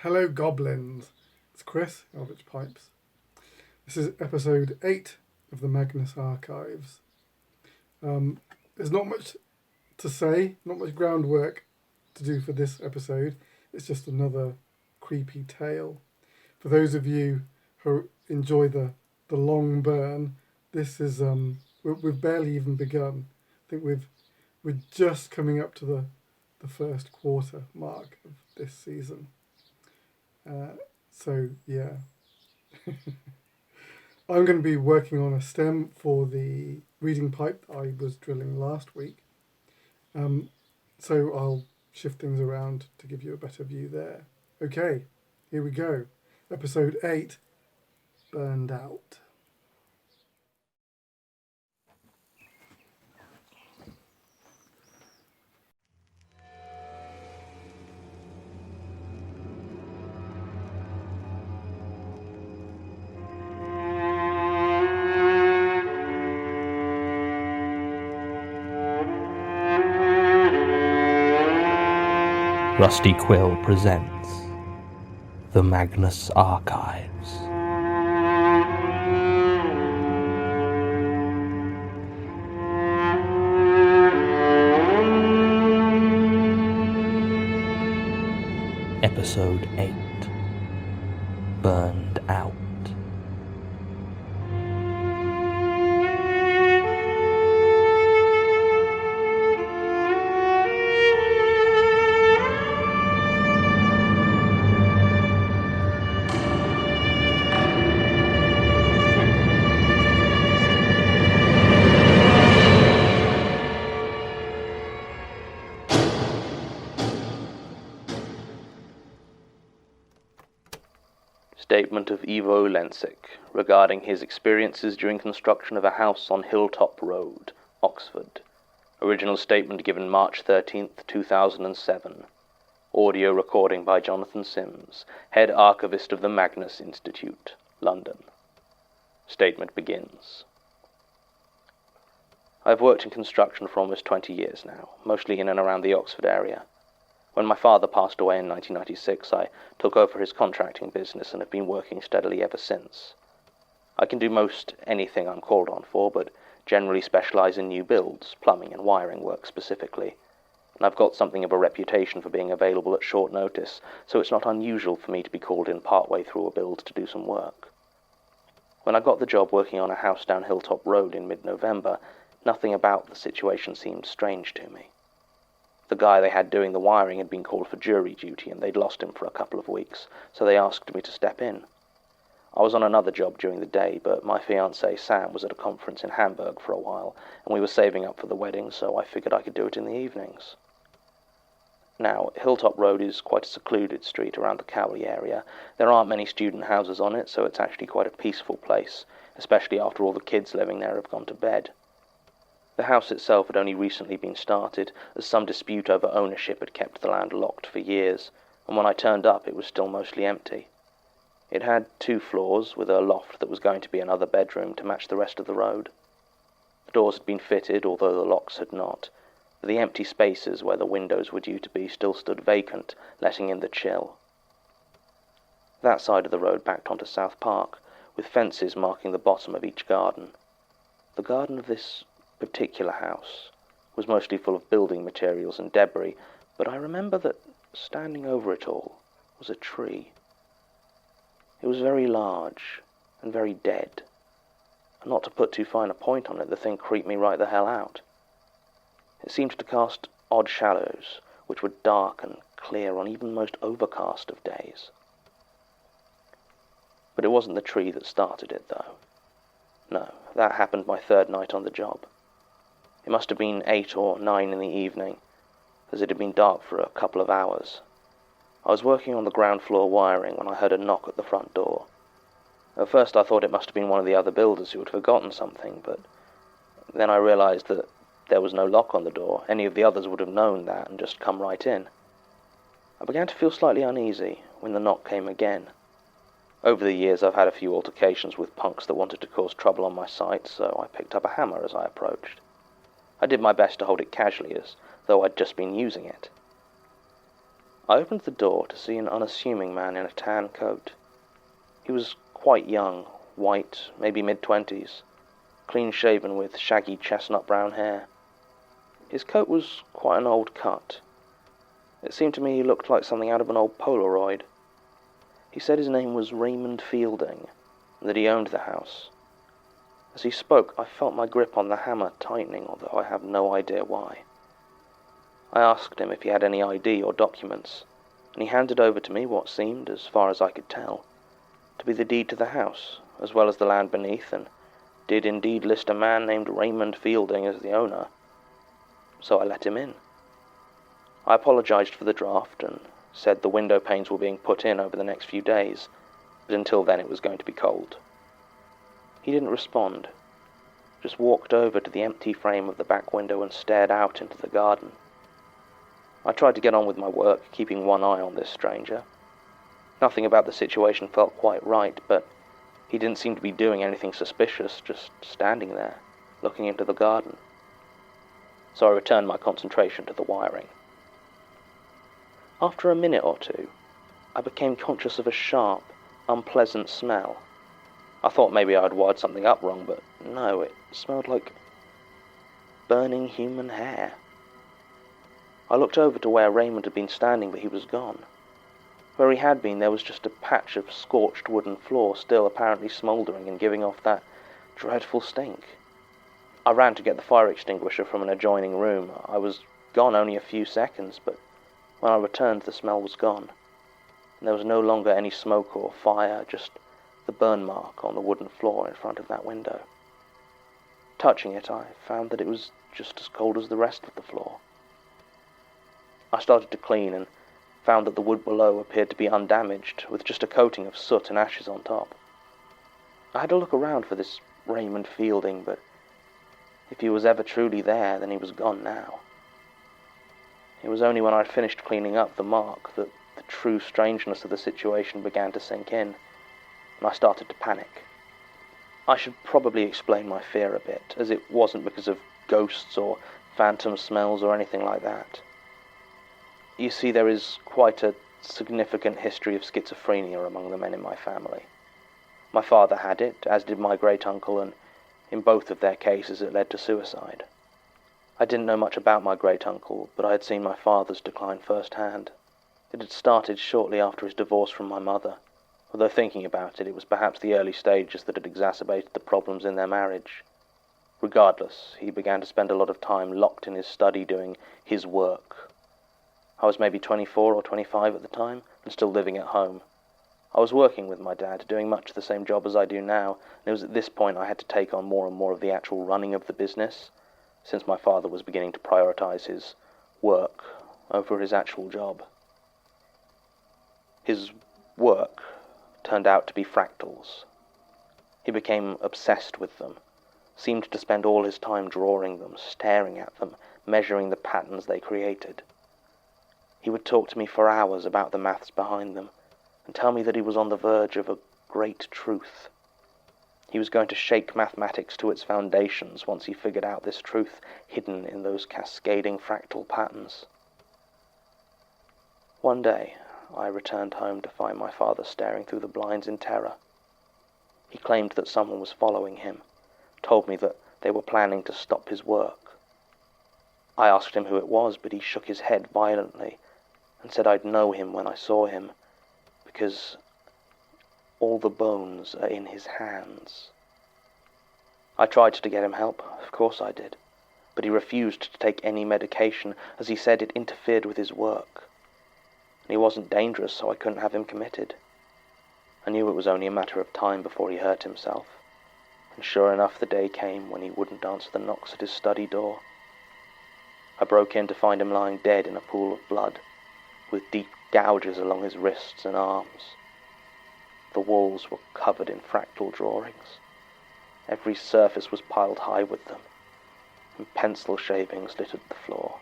Hello goblins, it's Chris, Eldritch Pipes. This is episode 8 of the Magnus Archives. There's not much to say, not much groundwork to do for this episode. It's just another creepy tale. For those of you who enjoy the long burn, this is we've barely even begun. I think we're just coming up to the first quarter mark of this season. So yeah, I'm going to be working on a stem for the reading pipe that I was drilling last week. So I'll shift things around to give you a better view there. Okay, here we go. Episode 8, Burned Out. Rusty Quill presents The Magnus Archives. Episode 8, Burned Out. Statement of Ivo Lensick regarding his experiences during construction of a house on Hilltop Road, Oxford. Original statement given March 13th, 2007. Audio recording by Jonathan Sims, Head Archivist of the Magnus Institute, London. Statement begins. I've worked in construction for almost 20 years now, mostly in and around the Oxford area. When my father passed away in 1996, I took over his contracting business and have been working steadily ever since. I can do most anything I'm called on for, but generally specialize in new builds, plumbing and wiring work specifically. And I've got something of a reputation for being available at short notice, so it's not unusual for me to be called in partway through a build to do some work. When I got the job working on a house down Hilltop Road in mid-November, nothing about the situation seemed strange to me. The guy they had doing the wiring had been called for jury duty and they'd lost him for a couple of weeks, so they asked me to step in. I was on another job during the day, but my fiancée Sam was at a conference in Hamburg for a while, and we were saving up for the wedding, so I figured I could do it in the evenings. Now, Hilltop Road is quite a secluded street around the Cowley area. There aren't many student houses on it, so it's actually quite a peaceful place, especially after all the kids living there have gone to bed. The house itself had only recently been started, as some dispute over ownership had kept the land locked for years, and when I turned up it was still mostly empty. It had 2 floors, with a loft that was going to be another bedroom to match the rest of the road. The doors had been fitted, although the locks had not. The empty spaces where the windows were due to be still stood vacant, letting in the chill. That side of the road backed onto South Park, with fences marking the bottom of each garden. The garden of this particular house was mostly full of building materials and debris, but I remember that standing over it all was a tree. It was very large and very dead, and not to put too fine a point on it, the thing creeped me right the hell out. It seemed to cast odd shadows, which were dark and clear on even most overcast of days. But it wasn't the tree that started it, though. No, that happened my 3rd night on the job. It must have been 8 or 9 in the evening, as it had been dark for a couple of hours. I was working on the ground floor wiring when I heard a knock at the front door. At first I thought it must have been one of the other builders who had forgotten something, but then I realized that there was no lock on the door. Any of the others would have known that and just come right in. I began to feel slightly uneasy when the knock came again. Over the years I've had a few altercations with punks that wanted to cause trouble on my site, so I picked up a hammer as I approached. I did my best to hold it casually, as though I'd just been using it. I opened the door to see an unassuming man in a tan coat. He was quite young, white, maybe mid-20s, clean-shaven with shaggy chestnut brown hair. His coat was quite an old cut. It seemed to me he looked like something out of an old Polaroid. He said his name was Raymond Fielding, and that he owned the house. As he spoke, I felt my grip on the hammer tightening, although I have no idea why. I asked him if he had any ID or documents, and he handed over to me what seemed, as far as I could tell, to be the deed to the house, as well as the land beneath, and did indeed list a man named Raymond Fielding as the owner. So I let him in. I apologized for the draft and said the window panes were being put in over the next few days, but until then it was going to be cold. He didn't respond, just walked over to the empty frame of the back window and stared out into the garden. I tried to get on with my work, keeping one eye on this stranger. Nothing about the situation felt quite right, but he didn't seem to be doing anything suspicious, just standing there, looking into the garden. So I returned my concentration to the wiring. After a minute or two, I became conscious of a sharp, unpleasant smell. I thought maybe I had wired something up wrong, but no, it smelled like burning human hair. I looked over to where Raymond had been standing, but he was gone. Where he had been, there was just a patch of scorched wooden floor, still apparently smouldering and giving off that dreadful stink. I ran to get the fire extinguisher from an adjoining room. I was gone only a few seconds, but when I returned, the smell was gone, and there was no longer any smoke or fire, just the burn mark on the wooden floor in front of that window. Touching it, I found that it was just as cold as the rest of the floor. I started to clean and found that the wood below appeared to be undamaged, with just a coating of soot and ashes on top. I had to look around for this Raymond Fielding, but if he was ever truly there, then he was gone now. It was only when I'd finished cleaning up the mark that the true strangeness of the situation began to sink in, and I started to panic. I should probably explain my fear a bit, as it wasn't because of ghosts or phantom smells or anything like that. You see, there is quite a significant history of schizophrenia among the men in my family. My father had it, as did my great-uncle, and in both of their cases it led to suicide. I didn't know much about my great-uncle, but I had seen my father's decline firsthand. It had started shortly after his divorce from my mother, although thinking about it, it was perhaps the early stages that had exacerbated the problems in their marriage. Regardless, he began to spend a lot of time locked in his study doing his work. I was maybe 24 or 25 at the time, and still living at home. I was working with my dad, doing much the same job as I do now, and it was at this point I had to take on more and more of the actual running of the business, since my father was beginning to prioritize his work over his actual job. His work turned out to be fractals. He became obsessed with them, seemed to spend all his time drawing them, staring at them, measuring the patterns they created. He would talk to me for hours about the maths behind them, and tell me that he was on the verge of a great truth. He was going to shake mathematics to its foundations once he figured out this truth hidden in those cascading fractal patterns. One day, I returned home to find my father staring through the blinds in terror. He claimed that someone was following him, told me that they were planning to stop his work. I asked him who it was, but he shook his head violently and said I'd know him when I saw him, because all the bones are in his hands. I tried to get him help, of course I did, but he refused to take any medication, as he said it interfered with his work. And he wasn't dangerous, so I couldn't have him committed. I knew it was only a matter of time before he hurt himself, and sure enough the day came when he wouldn't answer the knocks at his study door. I broke in to find him lying dead in a pool of blood, with deep gouges along his wrists and arms. The walls were covered in fractal drawings. Every surface was piled high with them, and pencil shavings littered the floor.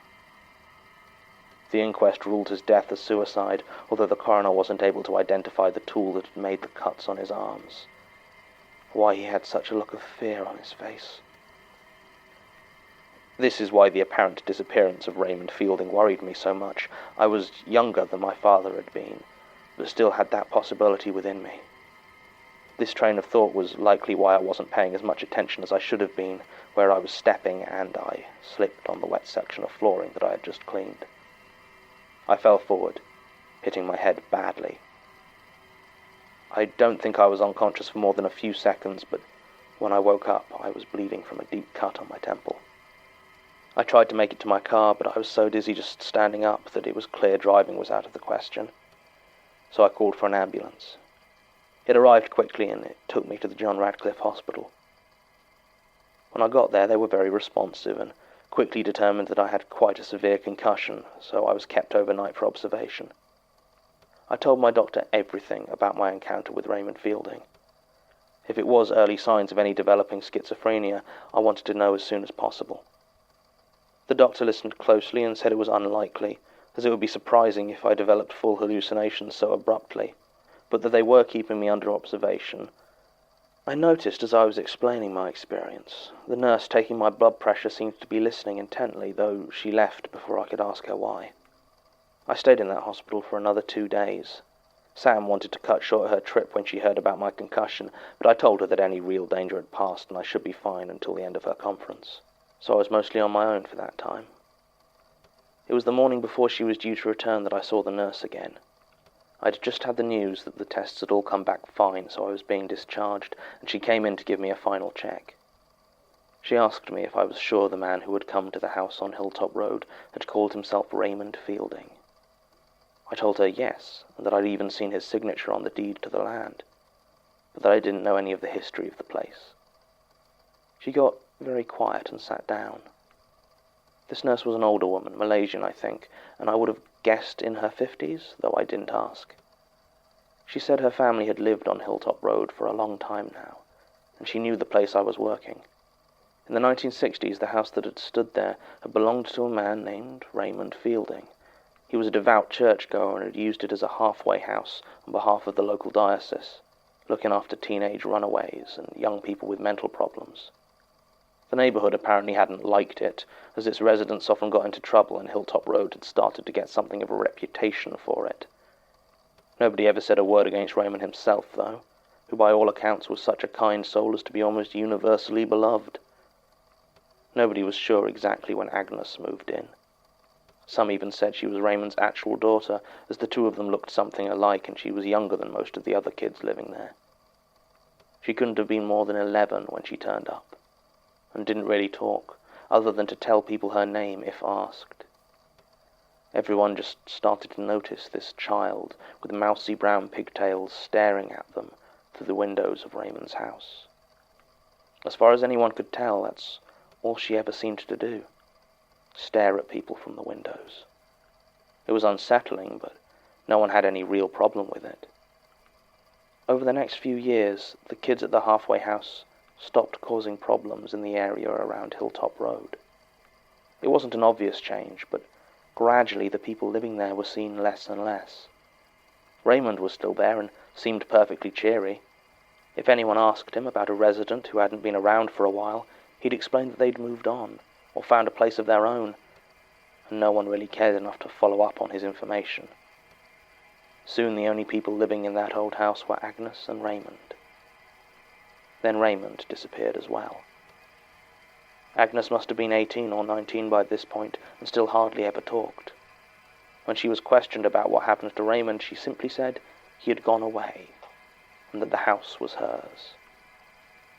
The inquest ruled his death as suicide, although the coroner wasn't able to identify the tool that had made the cuts on his arms. Why he had such a look of fear on his face. This is why the apparent disappearance of Raymond Fielding worried me so much. I was younger than my father had been, but still had that possibility within me. This train of thought was likely why I wasn't paying as much attention as I should have been, where I was stepping and I slipped on the wet section of flooring that I had just cleaned. I fell forward, hitting my head badly. I don't think I was unconscious for more than a few seconds, but when I woke up, I was bleeding from a deep cut on my temple. I tried to make it to my car, but I was so dizzy just standing up that it was clear driving was out of the question. So I called for an ambulance. It arrived quickly and it took me to the John Radcliffe Hospital. When I got there, they were very responsive and quickly determined that I had quite a severe concussion, so I was kept overnight for observation. I told my doctor everything about my encounter with Raymond Fielding. If it was early signs of any developing schizophrenia, I wanted to know as soon as possible. The doctor listened closely and said it was unlikely, as it would be surprising if I developed full hallucinations so abruptly, but that they were keeping me under observation. I noticed as I was explaining my experience, the nurse taking my blood pressure seemed to be listening intently, though she left before I could ask her why. I stayed in that hospital for another 2 days. Sam wanted to cut short her trip when she heard about my concussion, but I told her that any real danger had passed and I should be fine until the end of her conference. So I was mostly on my own for that time. It was the morning before she was due to return that I saw the nurse again. I'd just had the news that the tests had all come back fine, so I was being discharged, and she came in to give me a final check. She asked me if I was sure the man who had come to the house on Hilltop Road had called himself Raymond Fielding. I told her yes, and that I'd even seen his signature on the deed to the land, but that I didn't know any of the history of the place. She got very quiet and sat down. This nurse was an older woman, Malaysian, I think, and I would have guessed in her 50s, though I didn't ask. She said her family had lived on Hilltop Road for a long time now, and she knew the place I was working. In the 1960s, the house that had stood there had belonged to a man named Raymond Fielding. He was a devout churchgoer and had used it as a halfway house on behalf of the local diocese, looking after teenage runaways and young people with mental problems. The neighborhood apparently hadn't liked it, as its residents often got into trouble and Hilltop Road had started to get something of a reputation for it. Nobody ever said a word against Raymond himself, though, who by all accounts was such a kind soul as to be almost universally beloved. Nobody was sure exactly when Agnes moved in. Some even said she was Raymond's actual daughter, as the two of them looked something alike and she was younger than most of the other kids living there. She couldn't have been more than 11 when she turned up, and didn't really talk, other than to tell people her name if asked. Everyone just started to notice this child with mousy brown pigtails staring at them through the windows of Raymond's house. As far as anyone could tell, that's all she ever seemed to do. Stare at people from the windows. It was unsettling, but no one had any real problem with it. Over the next few years, the kids at the halfway house stopped causing problems in the area around Hilltop Road. It wasn't an obvious change, but gradually the people living there were seen less and less. Raymond was still there and seemed perfectly cheery. If anyone asked him about a resident who hadn't been around for a while, he'd explain that they'd moved on, or found a place of their own, and no one really cared enough to follow up on his information. Soon the only people living in that old house were Agnes and Raymond. Then Raymond disappeared as well. Agnes must have been 18 or 19 by this point, and still hardly ever talked. When she was questioned about what happened to Raymond, she simply said he had gone away, and that the house was hers.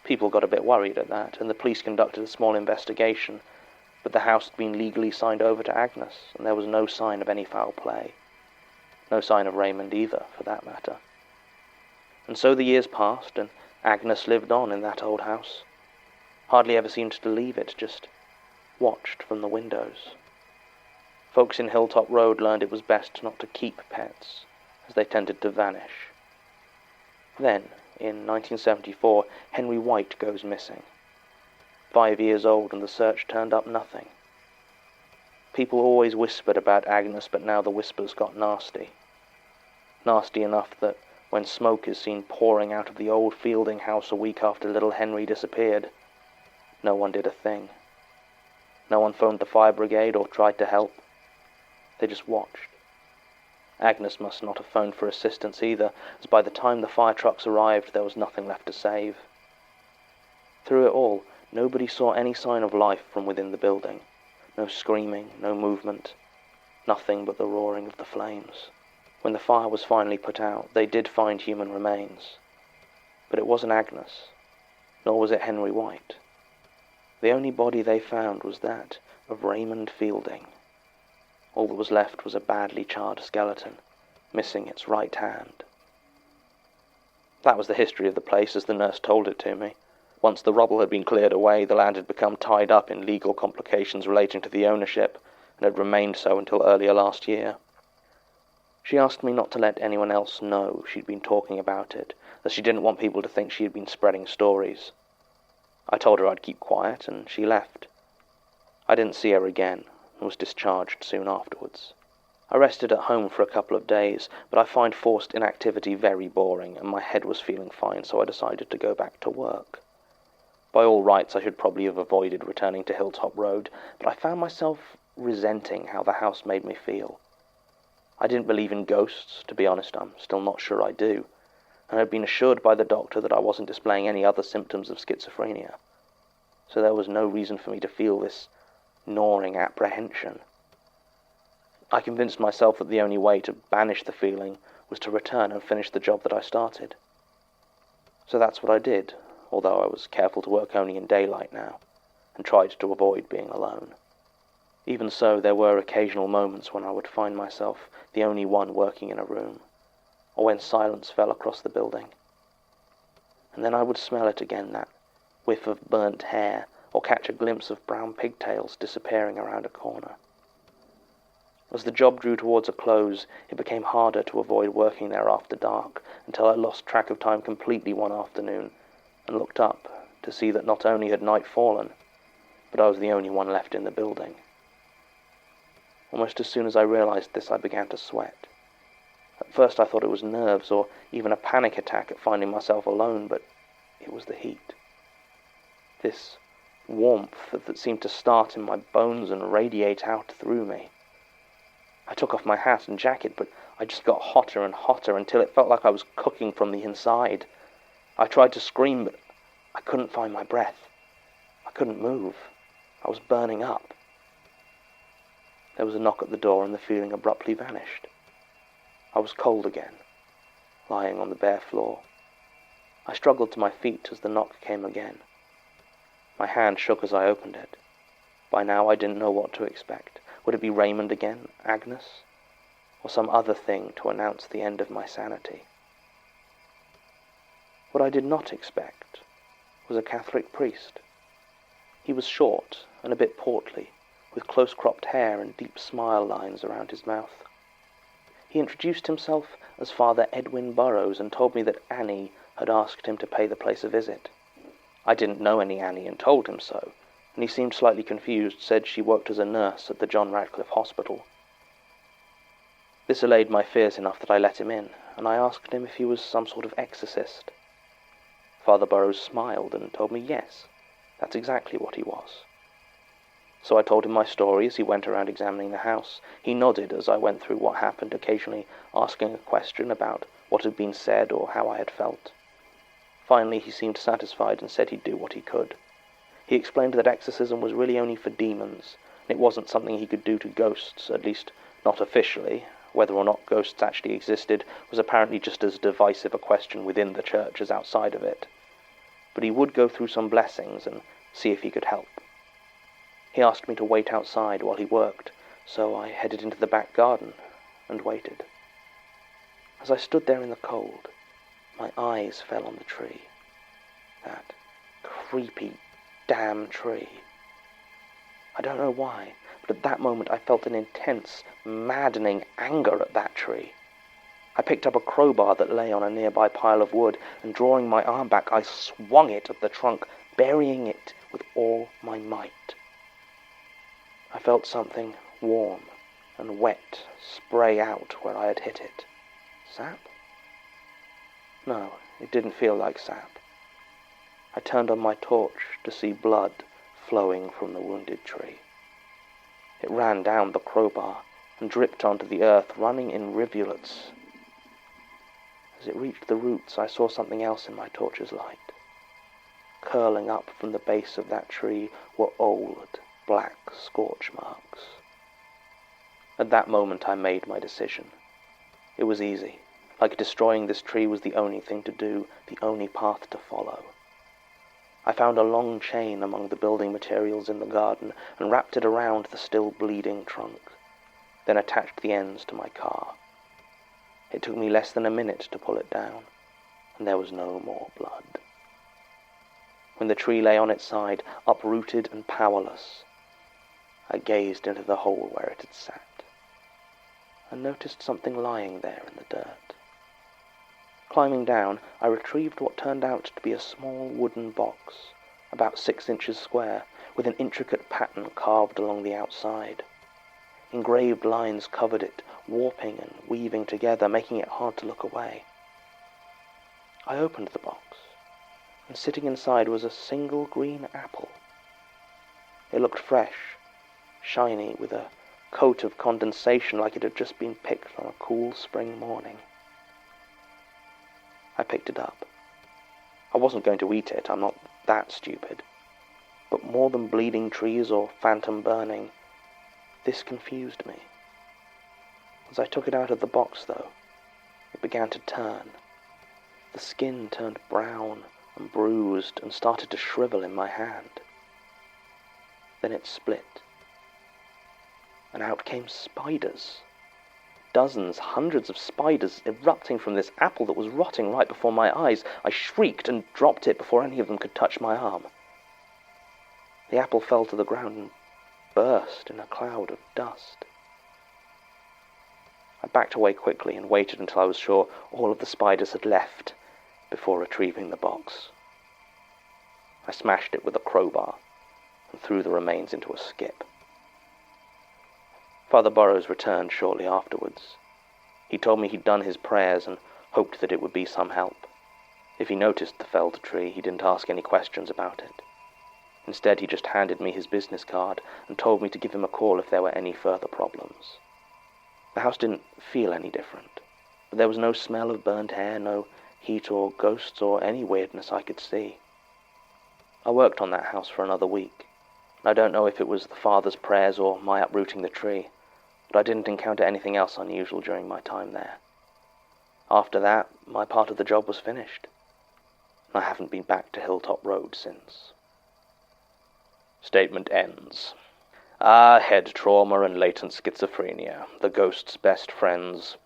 People got a bit worried at that, and the police conducted a small investigation, but the house had been legally signed over to Agnes, and there was no sign of any foul play. No sign of Raymond either, for that matter. And so the years passed, and Agnes lived on in that old house. Hardly ever seemed to leave it, just watched from the windows. Folks in Hilltop Road learned it was best not to keep pets, as they tended to vanish. Then, in 1974, Henry White goes missing. 5 years old, and the search turned up nothing. People always whispered about Agnes, but now the whispers got nasty. Nasty enough that when smoke is seen pouring out of the old Fielding house a week after little Henry disappeared, no one did a thing. No one phoned the fire brigade or tried to help. They just watched. Agnes must not have phoned for assistance either, as by the time the fire trucks arrived there was nothing left to save. Through it all, nobody saw any sign of life from within the building. No screaming, no movement, nothing but the roaring of the flames. When the fire was finally put out, they did find human remains. But it wasn't Agnes, nor was it Henry White. The only body they found was that of Raymond Fielding. All that was left was a badly charred skeleton, missing its right hand. That was the history of the place as the nurse told it to me. Once the rubble had been cleared away, the land had become tied up in legal complications relating to the ownership, and had remained so until earlier last year. She asked me not to let anyone else know she'd been talking about it, as she didn't want people to think she had been spreading stories. I told her I'd keep quiet, and she left. I didn't see her again, and was discharged soon afterwards. I rested at home for a couple of days, but I find forced inactivity very boring, and my head was feeling fine, so I decided to go back to work. By all rights, I should probably have avoided returning to Hilltop Road, but I found myself resenting how the house made me feel. I didn't believe in ghosts, to be honest. I'm still not sure I do, and had been assured by the doctor that I wasn't displaying any other symptoms of schizophrenia. So there was no reason for me to feel this gnawing apprehension. I convinced myself that the only way to banish the feeling was to return and finish the job that I started. So that's what I did, although I was careful to work only in daylight now, and tried to avoid being alone. Even so, there were occasional moments when I would find myself the only one working in a room, or when silence fell across the building. And then I would smell it again, that whiff of burnt hair, or catch a glimpse of brown pigtails disappearing around a corner. As the job drew towards a close, it became harder to avoid working there after dark, until I lost track of time completely one afternoon, and looked up to see that not only had night fallen, but I was the only one left in the building. Almost as soon as I realized this, I began to sweat. At first I thought it was nerves, or even a panic attack at finding myself alone, but it was the heat. This warmth that seemed to start in my bones and radiate out through me. I took off my hat and jacket, but I just got hotter and hotter until it felt like I was cooking from the inside. I tried to scream, but I couldn't find my breath. I couldn't move. I was burning up. There was a knock at the door, and the feeling abruptly vanished. I was cold again, lying on the bare floor. I struggled to my feet as the knock came again. My hand shook as I opened it. By now I didn't know what to expect. Would it be Raymond again, Agnes, or some other thing to announce the end of my sanity? What I did not expect was a Catholic priest. He was short and a bit portly, with close-cropped hair and deep smile lines around his mouth. He introduced himself as Father Edwin Burrows and told me that Annie had asked him to pay the place a visit. I didn't know any Annie and told him so, and he seemed slightly confused, said she worked as a nurse at the John Radcliffe Hospital. This allayed my fears enough that I let him in, and I asked him if he was some sort of exorcist. Father Burrows smiled and told me yes, that's exactly what he was. So I told him my story as he went around examining the house. He nodded as I went through what happened, occasionally asking a question about what had been said or how I had felt. Finally, he seemed satisfied and said he'd do what he could. He explained that exorcism was really only for demons, and it wasn't something he could do to ghosts, at least not officially. Whether or not ghosts actually existed was apparently just as divisive a question within the church as outside of it. But he would go through some blessings and see if he could help. He asked me to wait outside while he worked, so I headed into the back garden and waited. As I stood there in the cold, my eyes fell on the tree. That creepy, damn tree. I don't know why, but at that moment I felt an intense, maddening anger at that tree. I picked up a crowbar that lay on a nearby pile of wood, and drawing my arm back, I swung it at the trunk, burying it with all my might. I felt something warm and wet spray out where I had hit it. Sap? No, it didn't feel like sap. I turned on my torch to see blood flowing from the wounded tree. It ran down the crowbar and dripped onto the earth, running in rivulets. As it reached the roots, I saw something else in my torch's light. Curling up from the base of that tree were old, black scorch marks. At that moment I made my decision. It was easy. Like destroying this tree was the only thing to do, the only path to follow. I found a long chain among the building materials in the garden and wrapped it around the still bleeding trunk, then attached the ends to my car. It took me less than a minute to pull it down, and there was no more blood. When the tree lay on its side, uprooted and powerless, I gazed into the hole where it had sat, and noticed something lying there in the dirt. Climbing down, I retrieved what turned out to be a small wooden box, about 6 inches square, with an intricate pattern carved along the outside. Engraved lines covered it, warping and weaving together, making it hard to look away. I opened the box, and sitting inside was a single green apple. It looked fresh, shiny, with a coat of condensation like it had just been picked on a cool spring morning. I picked it up. I wasn't going to eat it, I'm not that stupid. But more than bleeding trees or phantom burning, this confused me. As I took it out of the box, though, it began to turn. The skin turned brown and bruised and started to shrivel in my hand. Then it split, and out came spiders. Dozens, hundreds of spiders erupting from this apple that was rotting right before my eyes. I shrieked and dropped it before any of them could touch my arm. The apple fell to the ground and burst in a cloud of dust. I backed away quickly and waited until I was sure all of the spiders had left before retrieving the box. I smashed it with a crowbar and threw the remains into a skip. Father Burrows returned shortly afterwards. He told me he'd done his prayers and hoped that it would be some help. If he noticed the felled tree, he didn't ask any questions about it. Instead, he just handed me his business card and told me to give him a call if there were any further problems. The house didn't feel any different, but there was no smell of burnt hair, no heat or ghosts or any weirdness I could see. I worked on that house for another week. I don't know if it was the father's prayers or my uprooting the tree, but I didn't encounter anything else unusual during my time there. After that, my part of the job was finished. I haven't been back to Hilltop Road since. Statement ends. Head trauma and latent schizophrenia, the ghost's best friends.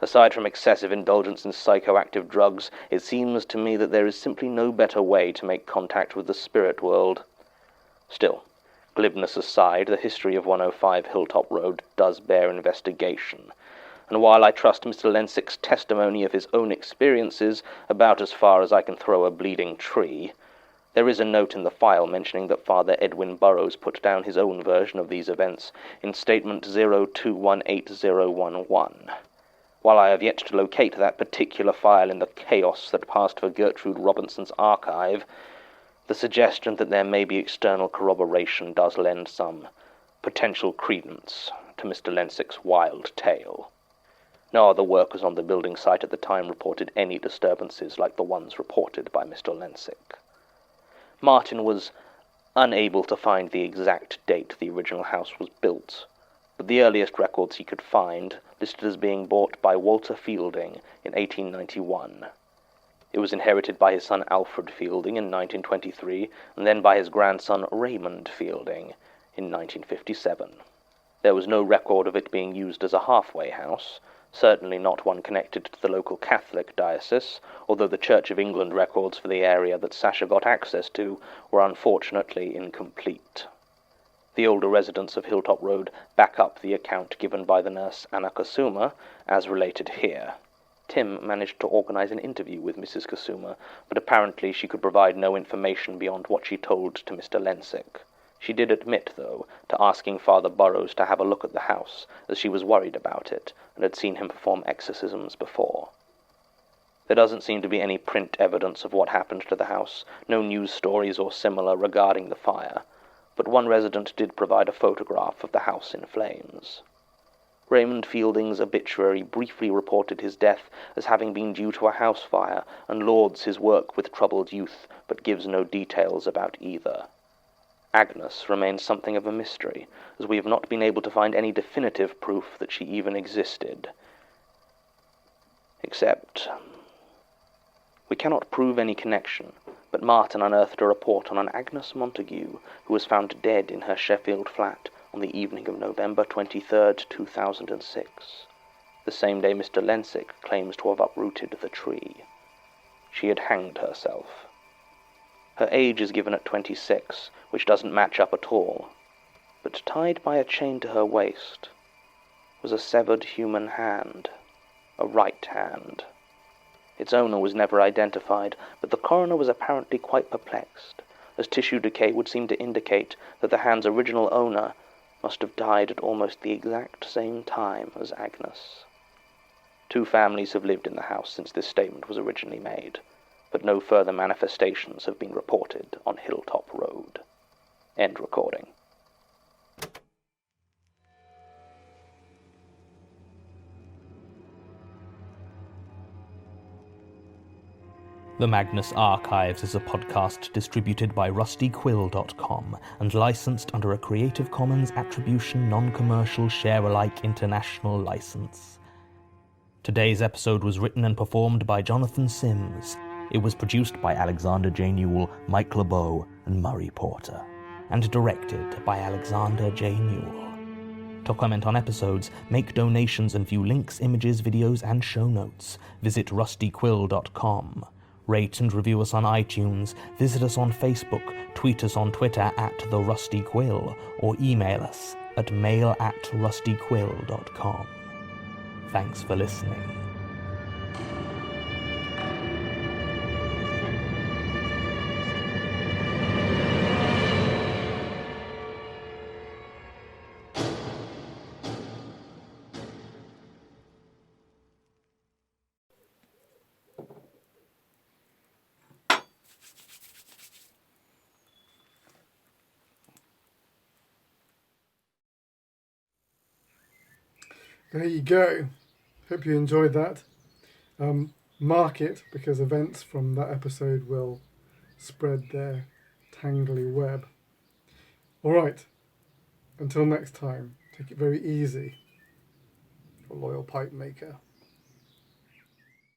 Aside from excessive indulgence in psychoactive drugs, it seems to me that there is simply no better way to make contact with the spirit world. Still, glibness aside, the history of 105 Hilltop Road does bear investigation, and while I trust Mr. Lensick's testimony of his own experiences about as far as I can throw a bleeding tree, there is a note in the file mentioning that Father Edwin Burrows put down his own version of these events in Statement 02180111. While I have yet to locate that particular file in the chaos that passed for Gertrude Robinson's archive, the suggestion that there may be external corroboration does lend some potential credence to Mr. Lensick's wild tale. No other workers on the building site at the time reported any disturbances like the ones reported by Mr. Lensick. Martin was unable to find the exact date the original house was built, but the earliest records he could find listed as being bought by Walter Fielding in 1891. It was inherited by his son Alfred Fielding in 1923, and then by his grandson Raymond Fielding in 1957. There was no record of it being used as a halfway house, certainly not one connected to the local Catholic diocese, although the Church of England records for the area that Sasha got access to were unfortunately incomplete. The older residents of Hilltop Road back up the account given by the nurse Anna Kasuma, as related here. Tim managed to organize an interview with Mrs. Kasuma, but apparently she could provide no information beyond what she told to Mr. Lensick. She did admit, though, to asking Father Burrows to have a look at the house, as she was worried about it, and had seen him perform exorcisms before. There doesn't seem to be any print evidence of what happened to the house, no news stories or similar regarding the fire, but one resident did provide a photograph of the house in flames. Raymond Fielding's obituary briefly reported his death as having been due to a house fire and lauds his work with troubled youth, but gives no details about either. Agnes remains something of a mystery, as we have not been able to find any definitive proof that she even existed. Except, we cannot prove any connection, but Martin unearthed a report on an Agnes Montague who was found dead in her Sheffield flat on the evening of November 23rd, 2006, the same day Mr. Lensick claims to have uprooted the tree. She had hanged herself. Her age is given at 26, which doesn't match up at all, but tied by a chain to her waist was a severed human hand, a right hand. Its owner was never identified, but the coroner was apparently quite perplexed, as tissue decay would seem to indicate that the hand's original owner must have died at almost the exact same time as Agnes. 2 families have lived in the house since this statement was originally made, but no further manifestations have been reported on Hilltop Road. End recording. The Magnus Archives is a podcast distributed by rustyquill.com and licensed under a Creative Commons Attribution Non-Commercial Share-alike International License. Today's episode was written and performed by Jonathan Sims. It was produced by Alexander J. Newell, Mike LeBeau, and Murray Porter, and directed by Alexander J. Newell. To comment on episodes, make donations and view links, images, videos, and show notes, visit rustyquill.com. Rate and review us on iTunes, visit us on Facebook, tweet us on Twitter @TheRustyQuill, or email us at mail@rustyquill.com. Thanks for listening. There you go. Hope you enjoyed that. Mark it, because events from that episode will spread their tangly web. Alright, until next time, take it very easy, your loyal pipe maker.